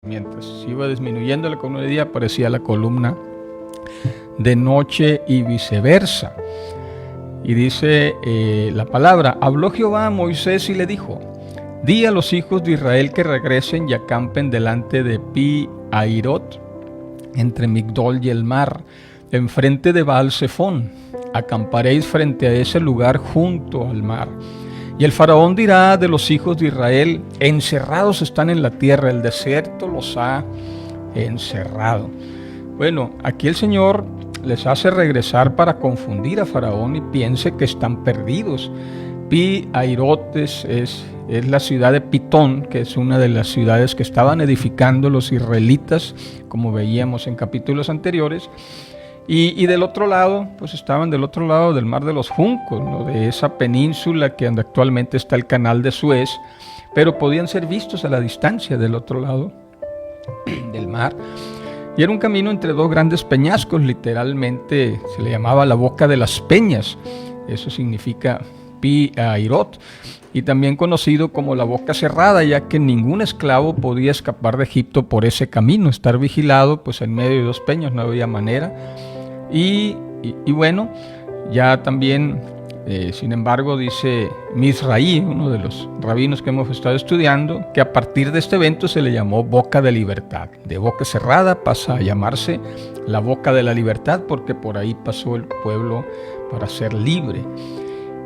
Mientras iba disminuyendo la columna de día, aparecía la columna de noche y viceversa. Y dice la palabra: habló Jehová a Moisés y le dijo: di a los hijos de Israel que regresen y acampen delante de Pi-Hahirot, entre Migdol y el mar, enfrente de Baal-Zephón. Acamparéis frente a ese lugar junto al mar. Y el faraón dirá de los hijos de Israel: encerrados están en la tierra, el desierto los ha encerrado. Bueno, aquí el Señor les hace regresar para confundir a Faraón y piense que están perdidos. Pi-Hahirot es la ciudad de Pitón, que es una de las ciudades que estaban edificando los israelitas, como veíamos en capítulos anteriores. Y del otro lado, pues estaban del otro lado del mar de los Juncos, ¿no? De esa península que donde actualmente está el canal de Suez, pero podían ser vistos a la distancia del otro lado del mar. Y era un camino entre dos grandes peñascos, literalmente se le llamaba la boca de las peñas, eso significa Pi-Hahirot, y también conocido como la boca cerrada, ya que ningún esclavo podía escapar de Egipto por ese camino, estar vigilado pues en medio de dos peñas, no había manera. Y bueno, ya también, sin embargo, dice Misraí, uno de los rabinos que hemos estado estudiando, que a partir de este evento se le llamó Boca de Libertad. De boca cerrada pasa a llamarse la Boca de la Libertad, porque por ahí pasó el pueblo para ser libre.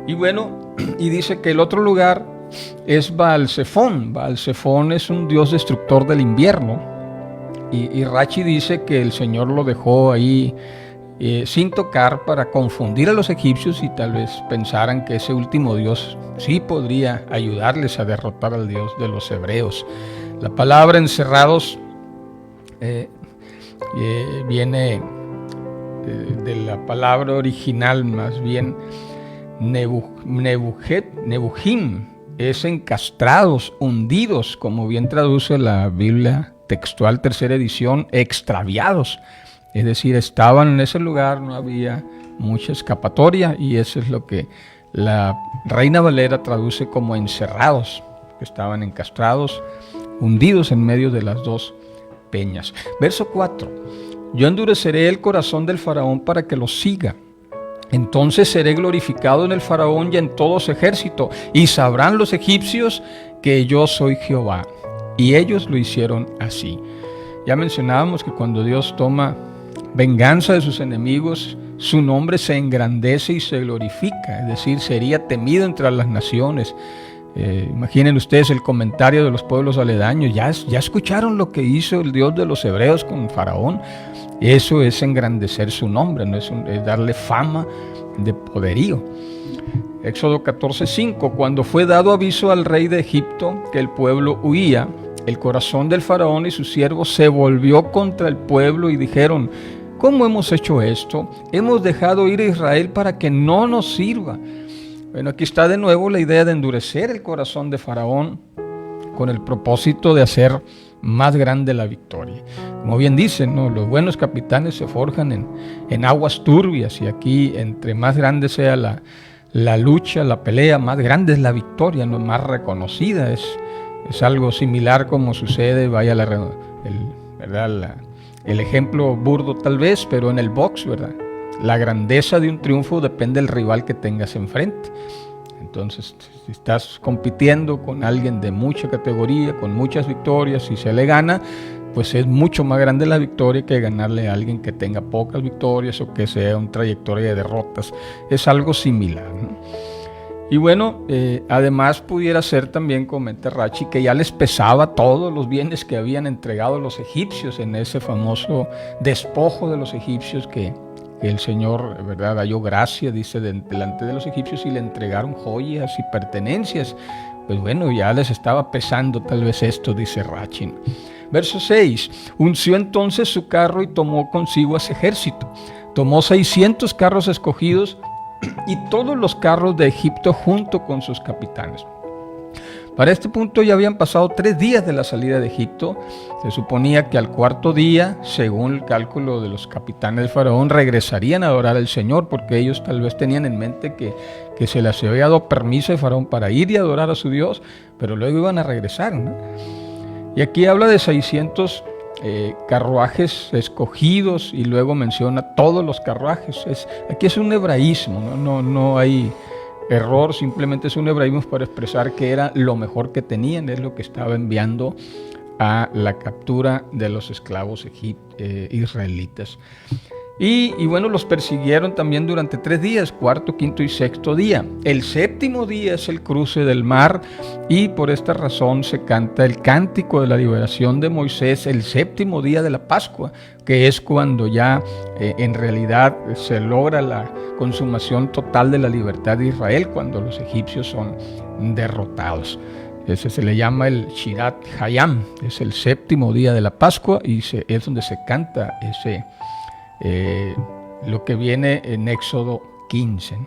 Y bueno, y dice que el otro lugar es Baal-Zephón. Baal-Zephón es un dios destructor del invierno. Y Rachi dice que el Señor lo dejó ahí sin tocar para confundir a los egipcios y tal vez pensaran que ese último dios sí podría ayudarles a derrotar al dios de los hebreos. La palabra encerrados viene de la palabra original, más bien Nebujim, es encastrados, hundidos, como bien traduce la Biblia textual tercera edición, extraviados. Es decir, estaban en ese lugar, no había mucha escapatoria, y eso es lo que la Reina Valera traduce como encerrados, que estaban encastrados, hundidos en medio de las dos peñas. Verso 4: yo endureceré el corazón del faraón para que lo siga. Entonces seré glorificado en el faraón y en todo su ejército, y sabrán los egipcios que yo soy Jehová. Y ellos lo hicieron así. Ya mencionábamos que cuando Dios toma venganza de sus enemigos, su nombre se engrandece y se glorifica, es decir, sería temido entre las naciones. Imaginen ustedes el comentario de los pueblos aledaños: ya escucharon lo que hizo el Dios de los hebreos con Faraón. Eso es engrandecer su nombre, ¿no? Es darle fama de poderío. Éxodo 14:5: cuando fue dado aviso al rey de Egipto que el pueblo huía, el corazón del faraón y sus siervos se volvió contra el pueblo y dijeron: ¿cómo hemos hecho esto? Hemos dejado ir a Israel para que no nos sirva. Bueno, aquí está de nuevo la idea de endurecer el corazón de Faraón con el propósito de hacer más grande la victoria. Como bien dicen, ¿no? Los buenos capitanes se forjan en aguas turbias, y aquí entre más grande sea la lucha, la pelea, más grande es la victoria, ¿no? Más reconocida. Es algo similar como sucede, el ejemplo burdo tal vez, pero en el box, ¿verdad? La grandeza de un triunfo depende del rival que tengas enfrente. Entonces, si estás compitiendo con alguien de mucha categoría, con muchas victorias, y se le gana, pues es mucho más grande la victoria que ganarle a alguien que tenga pocas victorias o que sea una trayectoria de derrotas. Es algo similar, ¿no? Y bueno, además pudiera ser también, comenta Rachi, que ya les pesaba todos los bienes que habían entregado los egipcios en ese famoso despojo de los egipcios que el Señor, ¿verdad?, halló gracia, dice, delante de los egipcios, y le entregaron joyas y pertenencias. Pues bueno, ya les estaba pesando tal vez esto, dice Rachi. Verso 6: unció entonces su carro y tomó consigo a ese ejército. Tomó 600 carros escogidos y todos los carros de Egipto junto con sus capitanes. Para este punto ya habían pasado 3 días de la salida de Egipto. Se suponía que al cuarto día, según el cálculo de los capitanes de Faraón, regresarían a adorar al Señor, porque ellos tal vez tenían en mente que se les había dado permiso de Faraón para ir y adorar a su Dios, pero luego iban a regresar, ¿no? Y aquí habla de 600 carruajes escogidos y luego menciona todos los carruajes. Aquí es un hebraísmo, no hay error, simplemente es un hebraísmo para expresar que era lo mejor que tenían, es lo que estaba enviando a la captura de los esclavos israelitas. Y bueno, los persiguieron también durante 3 días, cuarto, quinto y sexto día. El séptimo día es el cruce del mar y por esta razón se canta el cántico de la liberación de Moisés el séptimo día de la Pascua, que es cuando ya en realidad se logra la consumación total de la libertad de Israel, cuando los egipcios son derrotados. Ese se le llama el Shirat Hayam, es el séptimo día de la Pascua y es donde se canta lo que viene en Éxodo 15.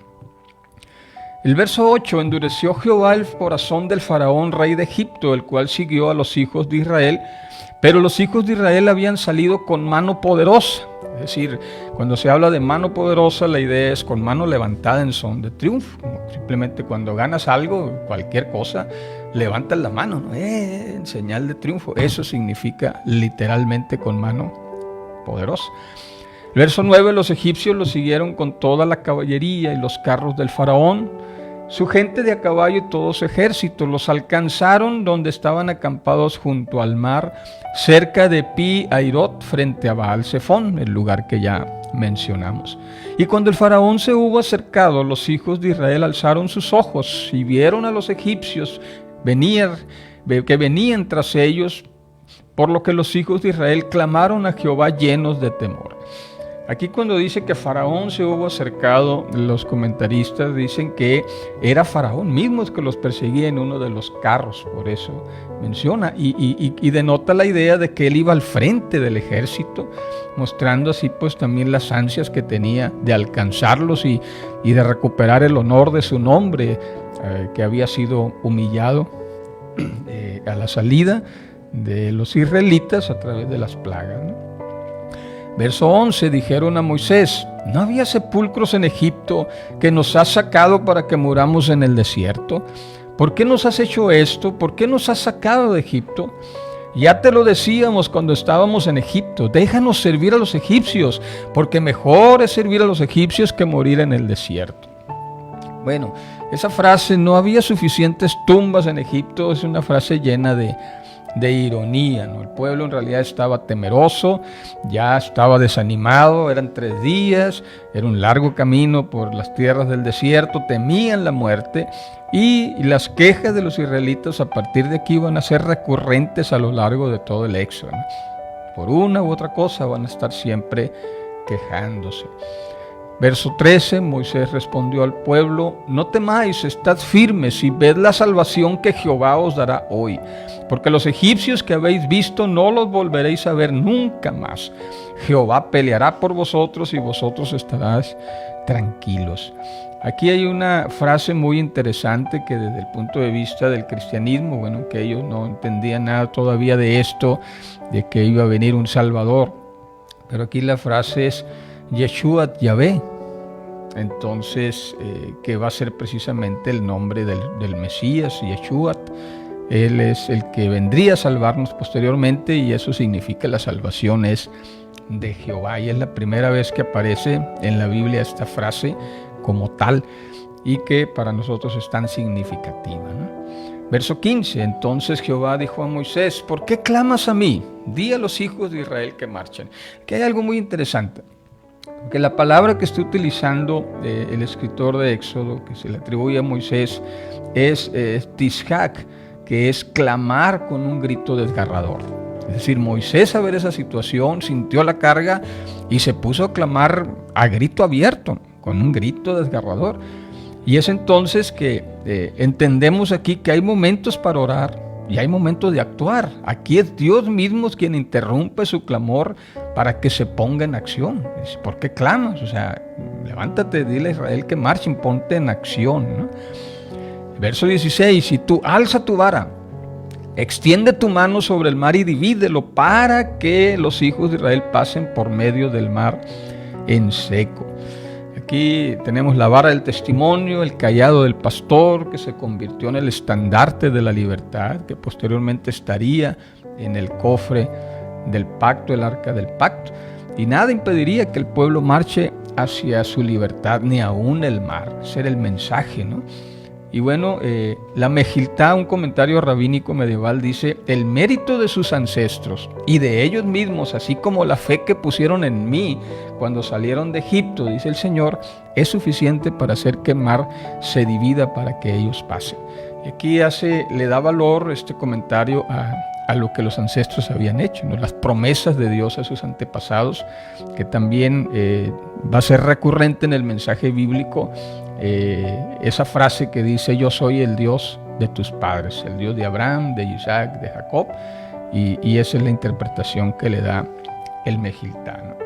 El verso 8: endureció Jehová el corazón del faraón, rey de Egipto, el cual siguió a los hijos de Israel, pero los hijos de Israel habían salido con mano poderosa. Es decir, cuando se habla de mano poderosa, la idea es con mano levantada en son de triunfo. Simplemente cuando ganas algo, cualquier cosa, levantas la mano, ¿no? En señal de triunfo. Eso significa literalmente con mano poderosa. Verso 9: los egipcios los siguieron con toda la caballería y los carros del faraón, su gente de a caballo y todo su ejército. Los alcanzaron donde estaban acampados junto al mar, cerca de Pi Hairot, frente a Baal Zephón, el lugar que ya mencionamos. Y cuando el faraón se hubo acercado, los hijos de Israel alzaron sus ojos y vieron a los egipcios que venían tras ellos, por lo que los hijos de Israel clamaron a Jehová llenos de temor. Aquí cuando dice que Faraón se hubo acercado, los comentaristas dicen que era Faraón mismo el que los perseguía en uno de los carros, por eso menciona, y denota la idea de que él iba al frente del ejército, mostrando así pues también las ansias que tenía de alcanzarlos y de recuperar el honor de su nombre, que había sido humillado a la salida de los israelitas a través de las plagas, ¿no? Verso 11: dijeron a Moisés: ¿no había sepulcros en Egipto que nos has sacado para que muramos en el desierto? ¿Por qué nos has hecho esto? ¿Por qué nos has sacado de Egipto? Ya te lo decíamos cuando estábamos en Egipto: déjanos servir a los egipcios, porque mejor es servir a los egipcios que morir en el desierto. Bueno, esa frase, no había suficientes tumbas en Egipto, es una frase llena de ironía, ¿no? El pueblo en realidad estaba temeroso, ya estaba desanimado, eran 3 días, era un largo camino por las tierras del desierto, temían la muerte y las quejas de los israelitas a partir de aquí van a ser recurrentes a lo largo de todo el Éxodo, ¿no? Por una u otra cosa van a estar siempre quejándose. Verso 13: Moisés respondió al pueblo: no temáis, estad firmes y ved la salvación que Jehová os dará hoy, porque los egipcios que habéis visto no los volveréis a ver nunca más. Jehová peleará por vosotros y vosotros estaréis tranquilos. Aquí hay una frase muy interesante que desde el punto de vista del cristianismo, bueno, que ellos no entendían nada todavía de esto, de que iba a venir un Salvador, pero aquí la frase es Yeshuat Yahvé, entonces que va a ser precisamente el nombre del Mesías, Yeshuat. Él es el que vendría a salvarnos posteriormente y eso significa la salvación es de Jehová, y es la primera vez que aparece en la Biblia esta frase como tal y que para nosotros es tan significativa, ¿no? Verso 15: entonces Jehová dijo a Moisés: ¿por qué clamas a mí? Di a los hijos de Israel que marchen. Que hay algo muy interesante, porque la palabra que está utilizando el escritor de Éxodo, que se le atribuye a Moisés, es tishak, que es clamar con un grito desgarrador. Es decir, Moisés, a ver esa situación, sintió la carga y se puso a clamar a grito abierto, con un grito desgarrador. Y es entonces que entendemos aquí que hay momentos para orar y hay momentos de actuar. Aquí es Dios mismo quien interrumpe su clamor para que se ponga en acción. ¿Por qué clamas? O sea, levántate, dile a Israel que marchen, ponte en acción, ¿no? Verso 16: y tú alza tu vara, extiende tu mano sobre el mar y divídelo para que los hijos de Israel pasen por medio del mar en seco. Aquí tenemos la vara del testimonio, el cayado del pastor, que se convirtió en el estandarte de la libertad, que posteriormente estaría en el cofre del pacto, el arca del pacto. Y nada impediría que el pueblo marche hacia su libertad, ni aún el mar. Ese era el mensaje, ¿no? Y bueno, la Mejiltá, un comentario rabínico medieval, dice: el mérito de sus ancestros y de ellos mismos, así como la fe que pusieron en mí cuando salieron de Egipto, dice el Señor, es suficiente para hacer que el mar se divida para que ellos pasen. Y aquí le da valor este comentario a lo que los ancestros habían hecho, ¿no? Las promesas de Dios a sus antepasados, que también va a ser recurrente en el mensaje bíblico, esa frase que dice: yo soy el Dios de tus padres, el Dios de Abraham, de Isaac, de Jacob, y esa es la interpretación que le da el Mejiltá, ¿no?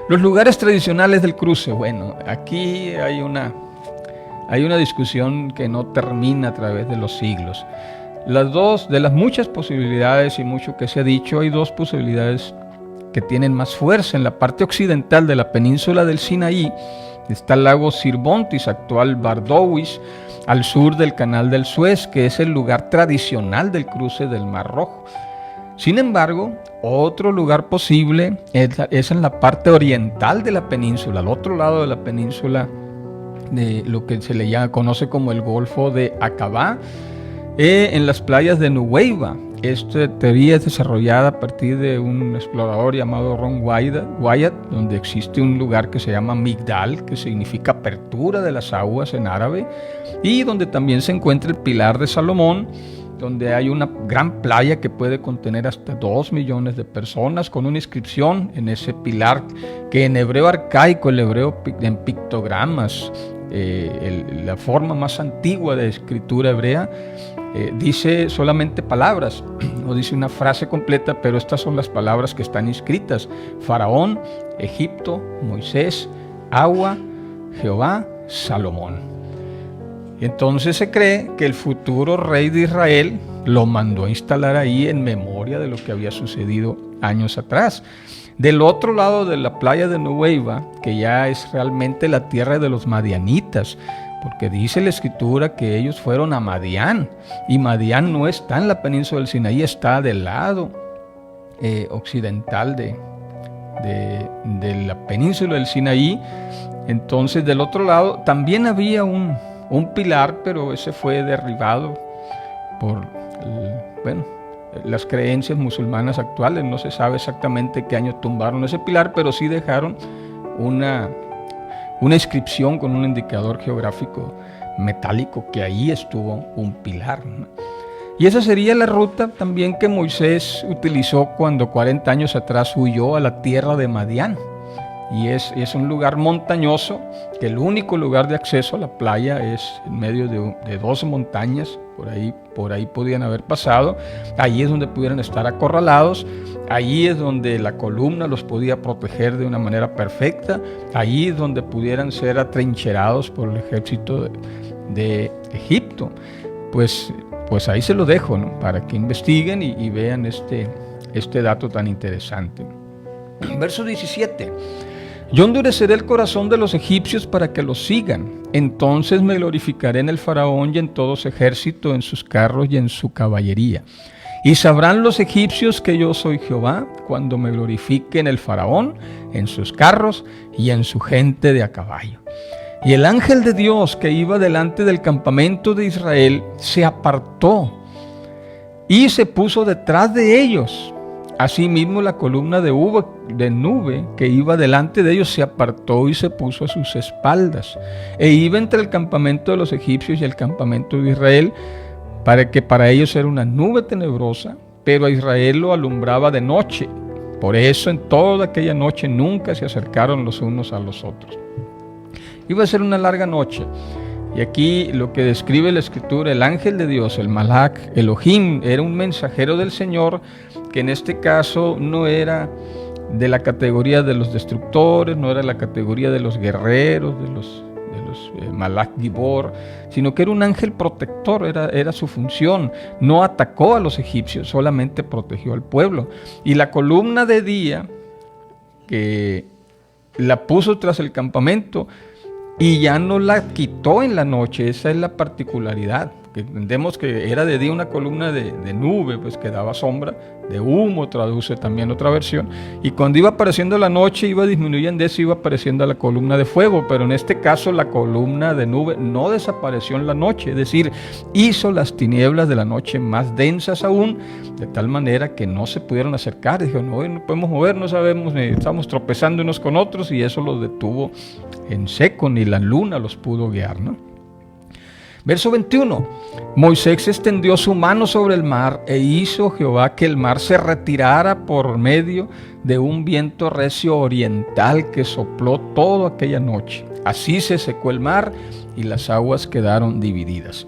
Los lugares tradicionales del cruce. Bueno, aquí hay una discusión que no termina a través de los siglos. De las muchas posibilidades y mucho que se ha dicho, hay dos posibilidades que tienen más fuerza. En la parte occidental de la península del Sinaí está el lago Sirbontis, actual Bardowis, al sur del canal del Suez, que es el lugar tradicional del cruce del Mar Rojo. Sin embargo, otro lugar posible es en la parte oriental de la península, al otro lado de la península, de lo que se le conoce como el Golfo de Aqaba, en las playas de Nuweiba. Esta teoría es desarrollada a partir de un explorador llamado Ron Wyatt, donde existe un lugar que se llama Migdal, que significa apertura de las aguas en árabe, y donde también se encuentra el Pilar de Salomón, donde hay una gran playa que puede contener hasta 2 millones de personas, con una inscripción en ese pilar que en hebreo arcaico, el hebreo en pictogramas, la forma más antigua de escritura hebrea, dice solamente palabras, no dice una frase completa, pero estas son las palabras que están inscritas: Faraón, Egipto, Moisés, agua, Jehová, Salomón. Entonces se cree que el futuro rey de Israel lo mandó a instalar ahí en memoria de lo que había sucedido años atrás. Del otro lado de la playa de Nuweiba, que ya es realmente la tierra de los madianitas, porque dice la escritura que ellos fueron a Madián, y Madián no está en la península del Sinaí, está del lado occidental de la península del Sinaí. Entonces del otro lado también había un pilar, pero ese fue derribado por las creencias musulmanas actuales. No se sabe exactamente qué año tumbaron ese pilar, pero sí dejaron una inscripción con un indicador geográfico metálico que ahí estuvo un pilar, ¿no? Y esa sería la ruta también que Moisés utilizó cuando 40 años atrás huyó a la tierra de Madián. Y es un lugar montañoso, que el único lugar de acceso a la playa es en medio de 2 montañas. Por ahí podían haber pasado. Ahí es donde pudieran estar acorralados. Ahí es donde la columna los podía proteger de una manera perfecta. Ahí es donde pudieran ser atrincherados por el ejército de Egipto. Pues ahí se lo dejo, ¿no? Para que investiguen y vean este dato tan interesante. Verso 17. Yo endureceré el corazón de los egipcios para que los sigan. Entonces me glorificaré en el faraón y en todo su ejército, en sus carros y en su caballería. Y sabrán los egipcios que yo soy Jehová cuando me glorifique en el faraón, en sus carros y en su gente de a caballo. Y el ángel de Dios que iba delante del campamento de Israel se apartó y se puso detrás de ellos. Asimismo la columna de nube que iba delante de ellos se apartó y se puso a sus espaldas, e iba entre el campamento de los egipcios y el campamento de Israel, para ellos era una nube tenebrosa, pero a Israel lo alumbraba de noche. Por eso en toda aquella noche nunca se acercaron los unos a los otros. Iba a ser una larga noche. Y aquí lo que describe la escritura, el ángel de Dios, el Malach, Elohim, era un mensajero del Señor, que en este caso no era de la categoría de los destructores, no era la categoría de los guerreros, de los Malach Gibor, sino que era un ángel protector, era su función. No atacó a los egipcios, solamente protegió al pueblo. Y la columna de día, que la puso tras el campamento, y ya no la quitó en la noche. Esa es la particularidad. que entendemos que era de día una columna de nube, pues que daba sombra, de humo, traduce también otra versión, y cuando iba apareciendo la noche iba disminuyendo eso, iba apareciendo la columna de fuego, pero en este caso la columna de nube no desapareció en la noche, es decir, hizo las tinieblas de la noche más densas aún, de tal manera que no se pudieron acercar. Dijo, no podemos mover, no sabemos, estamos tropezando unos con otros, y eso los detuvo en seco, ni la luna los pudo guiar, ¿no? Verso 21, Moisés extendió su mano sobre el mar e hizo Jehová que el mar se retirara por medio de un viento recio oriental que sopló toda aquella noche. Así se secó el mar y las aguas quedaron divididas.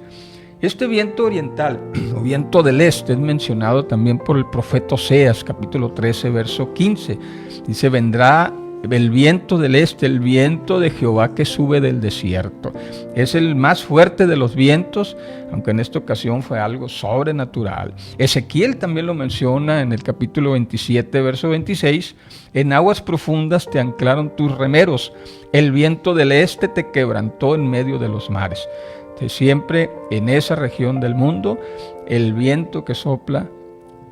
Este viento oriental, o viento del este, es mencionado también por el profeta Oseas, capítulo 13, verso 15. Dice, vendrá el viento del este, el viento de Jehová que sube del desierto. Es el más fuerte de los vientos, aunque en esta ocasión fue algo sobrenatural. Ezequiel también lo menciona en el capítulo 27, verso 26. En aguas profundas te anclaron tus remeros, el viento del este te quebrantó en medio de los mares. Entonces, siempre en esa región del mundo, el viento que sopla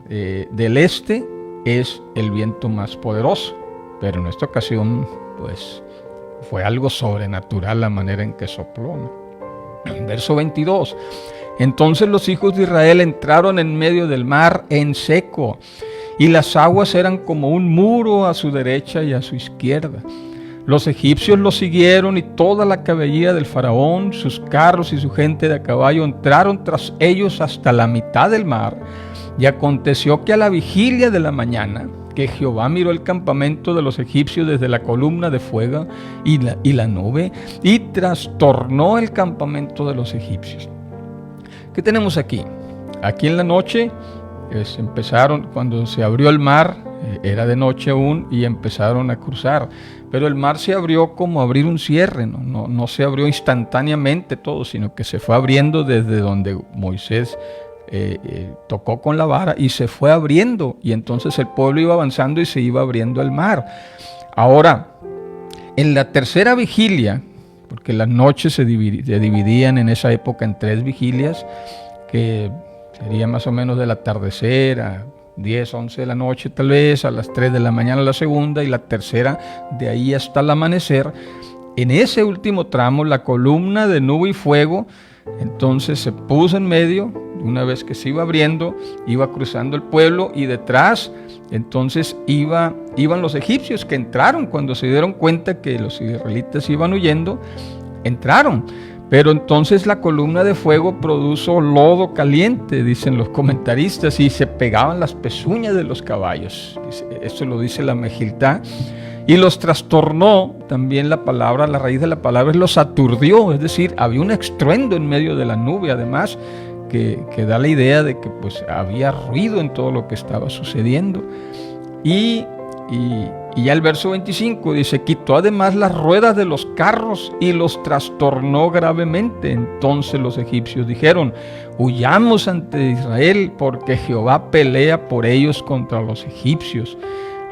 del este es el viento más poderoso. Pero en esta ocasión, pues, fue algo sobrenatural la manera en que sopló, ¿no? Verso 22. Entonces los hijos de Israel entraron en medio del mar en seco, y las aguas eran como un muro a su derecha y a su izquierda. Los egipcios los siguieron, y toda la caballería del faraón, sus carros y su gente de a caballo entraron tras ellos hasta la mitad del mar. Y aconteció que a la vigilia de la mañana, que Jehová miró el campamento de los egipcios desde la columna de fuego y la nube, y trastornó el campamento de los egipcios. ¿Qué tenemos aquí? Aquí en la noche empezaron, cuando se abrió el mar, era de noche aún, y empezaron a cruzar. Pero el mar se abrió como abrir un cierre, no se abrió instantáneamente todo, sino que se fue abriendo desde donde Moisés tocó con la vara, y se fue abriendo, y entonces el pueblo iba avanzando y se iba abriendo el mar. Ahora, en la tercera vigilia, porque las noches se dividían en esa época en 3 vigilias, que sería más o menos del atardecer a 10, 11 de la noche tal vez, a las 3 de la mañana la segunda, y la tercera de ahí hasta el amanecer. En ese último tramo, la columna de nube y fuego entonces se puso en medio. Una vez que se iba abriendo, iba cruzando el pueblo, y detrás entonces iban los egipcios, que entraron cuando se dieron cuenta que los israelitas iban huyendo, entraron. Pero entonces la columna de fuego produjo lodo caliente, dicen los comentaristas, y se pegaban las pezuñas de los caballos. Esto lo dice la Mejiltá. Y los trastornó, también la raíz de la palabra es los aturdió, es decir, había un estruendo en medio de la nube, además, que da la idea de que pues había ruido en todo lo que estaba sucediendo. Y ya el verso 25 dice, quitó además las ruedas de los carros y los trastornó gravemente. Entonces los egipcios dijeron, huyamos ante Israel, porque Jehová pelea por ellos contra los egipcios.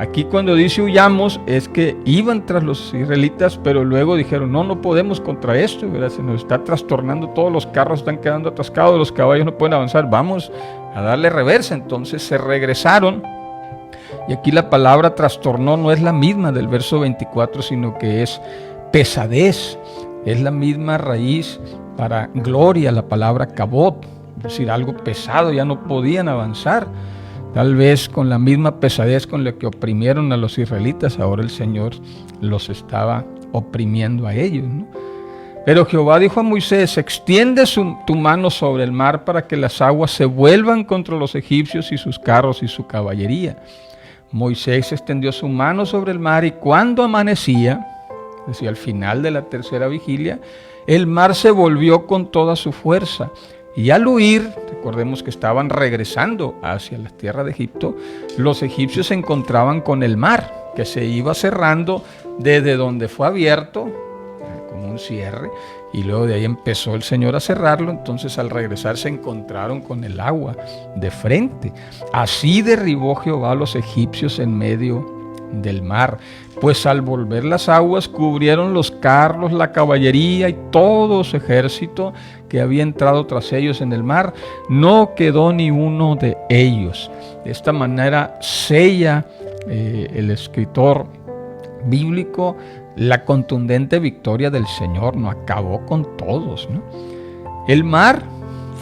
Aquí cuando dice huyamos es que iban tras los israelitas, pero luego dijeron, no podemos contra esto, ¿verdad? Se nos está trastornando, todos los carros están quedando atascados, los caballos no pueden avanzar, vamos a darle reversa. Entonces se regresaron, y aquí la palabra trastornó no es la misma del verso 24, sino que es pesadez, es la misma raíz para gloria, la palabra kabod, es decir, algo pesado, ya no podían avanzar. Tal vez con la misma pesadez con la que oprimieron a los israelitas, ahora el Señor los estaba oprimiendo a ellos, ¿no? Pero Jehová dijo a Moisés, extiende tu mano sobre el mar para que las aguas se vuelvan contra los egipcios y sus carros y su caballería. Moisés extendió su mano sobre el mar, y cuando amanecía, es decir, al final de la tercera vigilia, el mar se volvió con toda su fuerza. Y al huir, recordemos que estaban regresando hacia la tierra de Egipto, los egipcios se encontraban con el mar, que se iba cerrando desde donde fue abierto, como un cierre, y luego de ahí empezó el Señor a cerrarlo. Entonces al regresar se encontraron con el agua de frente. Así derribó Jehová a los egipcios en medio del mar, pues al volver las aguas cubrieron los carros, la caballería y todo su ejército que había entrado tras ellos en el mar. No quedó ni uno de ellos. De esta manera sella el escritor bíblico la contundente victoria del Señor. No acabó con todos, ¿no? El mar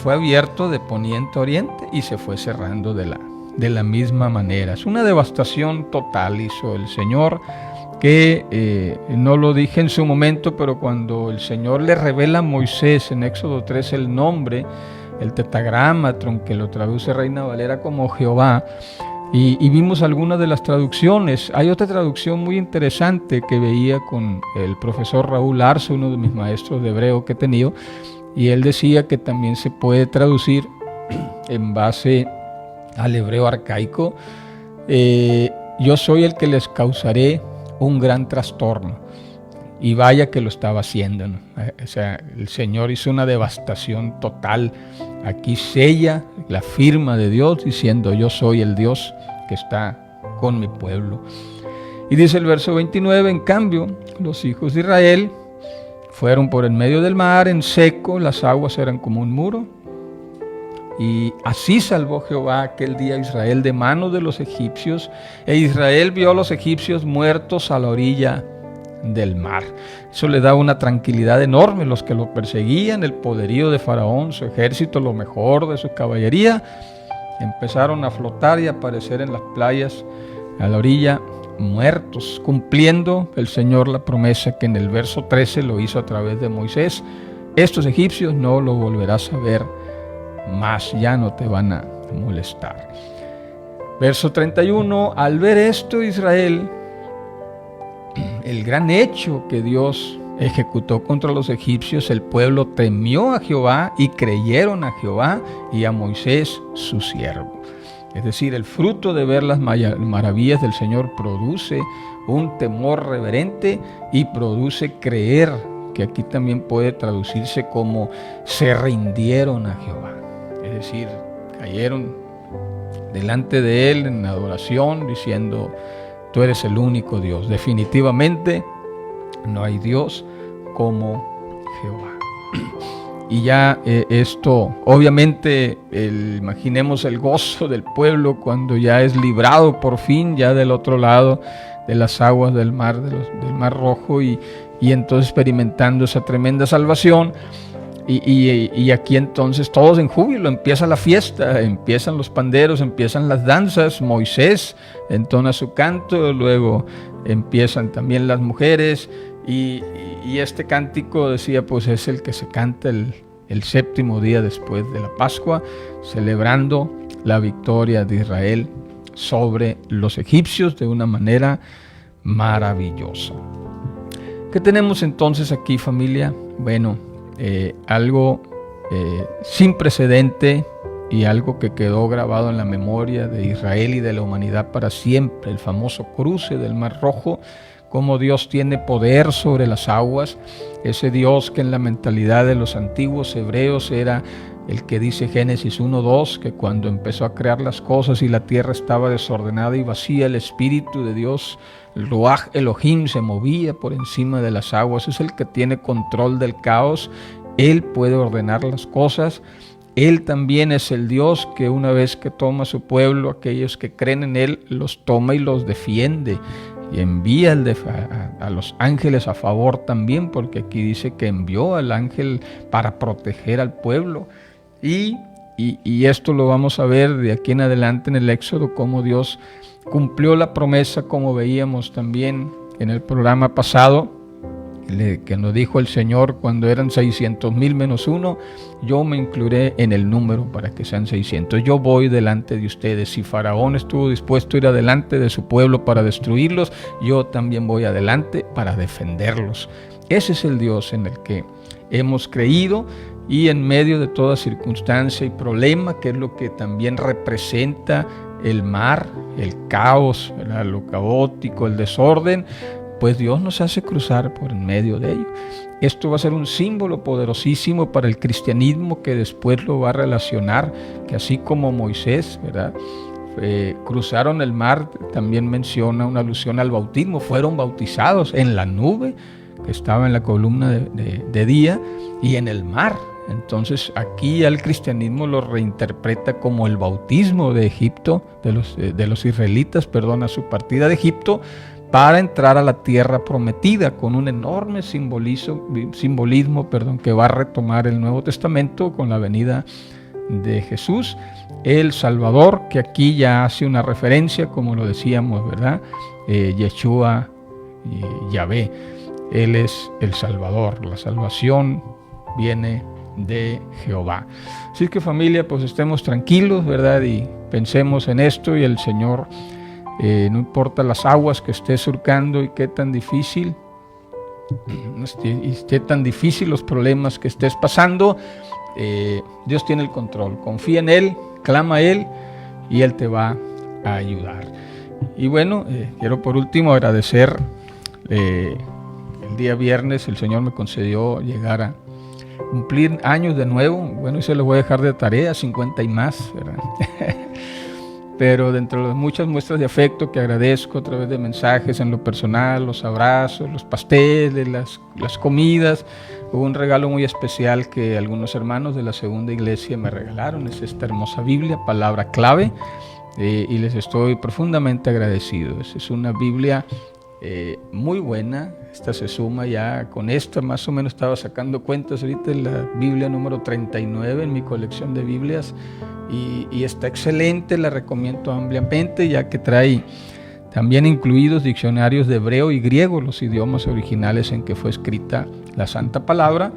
fue abierto de poniente a oriente y se fue cerrando de la misma manera. Es una devastación total hizo el Señor, que no lo dije en su momento, pero cuando el Señor le revela a Moisés en Éxodo 3 el nombre, el tetragramatron, que lo traduce Reina Valera como Jehová, y vimos algunas de las traducciones. Hay otra traducción muy interesante que veía con el profesor Raúl Arce, uno de mis maestros de hebreo que he tenido, y él decía que también se puede traducir en base al hebreo arcaico: yo soy el que les causaré un gran trastorno. Y vaya que lo estaba haciendo, ¿no? O sea, el Señor hizo una devastación total. Aquí sella la firma de Dios diciendo: yo soy el Dios que está con mi pueblo. Y dice el verso 29, en cambio, los hijos de Israel fueron por en medio del mar en seco, las aguas eran como un muro. Y así salvó Jehová aquel día a Israel de manos de los egipcios, e Israel vio a los egipcios muertos a la orilla del mar. Eso le daba una tranquilidad enorme. Los que lo perseguían, el poderío de Faraón, su ejército, lo mejor de su caballería, empezaron a flotar y a aparecer en las playas a la orilla muertos, cumpliendo el Señor la promesa que en el verso 13 lo hizo a través de Moisés: estos egipcios no lo volverás a ver más, ya no te van a molestar. Verso 31, al ver esto Israel, el gran hecho que Dios ejecutó contra los egipcios, el pueblo temió a Jehová y creyeron a Jehová y a Moisés su siervo. Es decir, el fruto de ver las maravillas del Señor produce un temor reverente y produce creer, que aquí también puede traducirse como se rindieron a Jehová. Es decir, cayeron delante de Él en adoración diciendo: tú eres el único Dios. Definitivamente no hay Dios como Jehová. Y ya esto, obviamente, imaginemos el gozo del pueblo cuando ya es librado por fin, ya del otro lado de las aguas del mar, del Mar Rojo, y entonces experimentando esa tremenda salvación. Y aquí entonces todos en júbilo, empieza la fiesta, empiezan los panderos, empiezan las danzas, Moisés entona su canto, luego empiezan también las mujeres, y este cántico, decía, pues es el que se canta el séptimo día después de la Pascua, celebrando la victoria de Israel sobre los egipcios de una manera maravillosa. ¿Qué tenemos entonces aquí, familia? Bueno, algo sin precedente y algo que quedó grabado en la memoria de Israel y de la humanidad para siempre: el famoso cruce del Mar Rojo, cómo Dios tiene poder sobre las aguas, ese Dios que en la mentalidad de los antiguos hebreos era el que dice Génesis 1:2, que cuando empezó a crear las cosas y la tierra estaba desordenada y vacía, el Espíritu de Dios, el Ruach Elohim, se movía por encima de las aguas. Es el que tiene control del caos. Él puede ordenar las cosas. Él también es el Dios que una vez que toma a su pueblo, aquellos que creen en Él, los toma y los defiende. Y envía a los ángeles a favor también, porque aquí dice que envió al ángel para proteger al pueblo. Y esto lo vamos a ver de aquí en adelante en el Éxodo, cómo Dios cumplió la promesa, como veíamos también en el programa pasado, que nos dijo el Señor cuando eran 600,000 menos uno: yo me incluiré en el número para que sean 600. Yo voy delante de ustedes. Si Faraón estuvo dispuesto a ir adelante de su pueblo para destruirlos, yo también voy adelante para defenderlos. Ese es el Dios en el que hemos creído, y en medio de toda circunstancia y problema, que es lo que también representa el mar, el caos, lo caótico, el desorden, pues Dios nos hace cruzar por en medio de ello. Esto va a ser un símbolo poderosísimo para el cristianismo, que después lo va a relacionar, que así como Moisés, ¿verdad?, cruzaron el mar, también menciona una alusión al bautismo, fueron bautizados en la nube que estaba en la columna de día y en el mar. Entonces aquí el cristianismo lo reinterpreta como el bautismo de Egipto, de los israelitas, a su partida de Egipto para entrar a la tierra prometida, con un enorme simbolismo que va a retomar el Nuevo Testamento con la venida de Jesús, el Salvador, que aquí ya hace una referencia, como lo decíamos, ¿verdad? Yeshua, Yahvé, Él es el Salvador, la salvación viene de Jehová. Así que familia, pues estemos tranquilos, ¿verdad? Y pensemos en esto y el Señor, no importa las aguas que esté surcando y qué tan difícil, los problemas que estés pasando, Dios tiene el control. Confía en Él, clama a Él y Él te va a ayudar. Y bueno, quiero por último agradecer, el día viernes el Señor me concedió llegar a cumplir años de nuevo. Bueno, y se lo voy a dejar de tarea, 50 y más, ¿verdad? Pero dentro de las muchas muestras de afecto que agradezco a través de mensajes en lo personal, los abrazos, los pasteles, las comidas, hubo un regalo muy especial que algunos hermanos de la segunda iglesia me regalaron. Es esta hermosa Biblia, Palabra Clave, y les estoy profundamente agradecido. Es una Biblia muy buena. Esta se suma ya, con esta más o menos estaba sacando cuentas ahorita, en la Biblia número 39 en mi colección de Biblias, y está excelente, la recomiendo ampliamente, ya que trae también incluidos diccionarios de hebreo y griego, los idiomas originales en que fue escrita la Santa Palabra,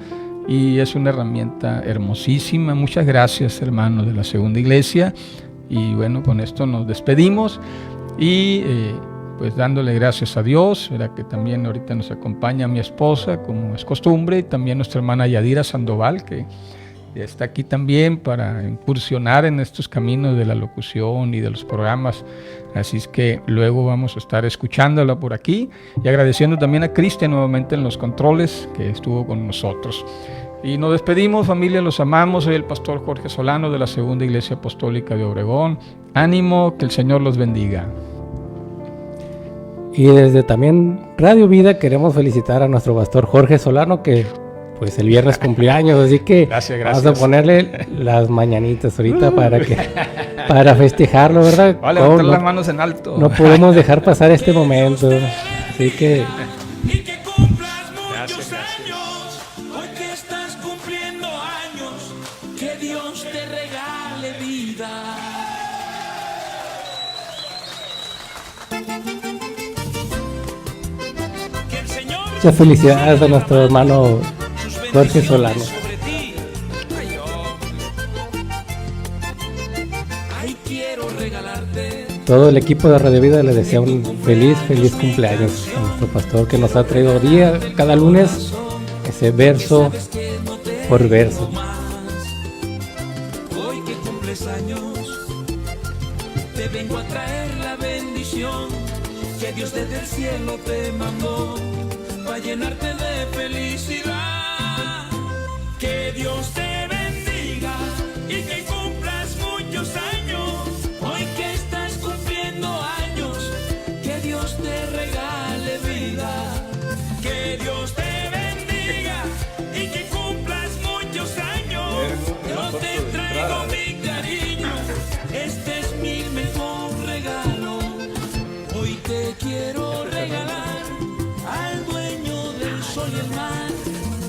y es una herramienta hermosísima. Muchas gracias, hermanos de la segunda iglesia, y bueno, con esto nos despedimos y pues dándole gracias a Dios, ¿verdad? Que también ahorita nos acompaña mi esposa, como es costumbre, y también nuestra hermana Yadira Sandoval, que está aquí también para incursionar en estos caminos de la locución y de los programas. Así es que luego vamos a estar escuchándola por aquí, y agradeciendo también a Cristian nuevamente en los controles, que estuvo con nosotros. Y nos despedimos, familia, los amamos. Soy el pastor Jorge Solano de la Segunda Iglesia Apostólica de Obregón. Ánimo, que el Señor los bendiga. Y desde también Radio Vida queremos felicitar a nuestro pastor Jorge Solano, que pues el viernes cumpleaños, así que gracias. Vamos a ponerle las mañanitas ahorita para festejarlo, ¿verdad? Vale, levantar las manos en alto. No podemos dejar pasar este momento, así que Gracias. Hoy que estás cumpliendo años, que Dios te regale vida. muchas felicidades a nuestro hermano Jorge Solano. Todo el equipo de Radio Vida le desea un feliz cumpleaños a nuestro pastor, que nos ha traído cada lunes ese verso por verso. Hoy que cumples años, te vengo a traer la bendición que Dios desde el cielo te mandó para llenarte de felicidad. Que Dios te bendiga y que cumplas muchos años. Hoy que estás cumpliendo años, que Dios te regale vida. Que Dios te bendiga y que cumplas muchos años. Yo te traigo mi cariño, este es mi mejor regalo. Hoy te quiero regalar al dueño del sol y el mar.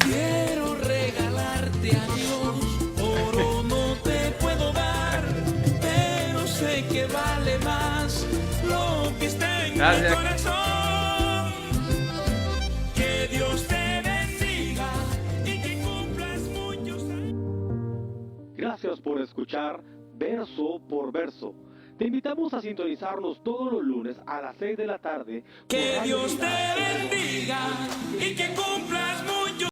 Quiero regalarte a Dios. Oro no te puedo dar, pero sé que vale más lo que está en mi corazón. Que Dios te bendiga y que cumplas muchos años. Gracias por escuchar Verso por Verso. Te invitamos a sintonizarnos todos los lunes a las 6 de la tarde. Que Dios te bendiga y que cumplas muchos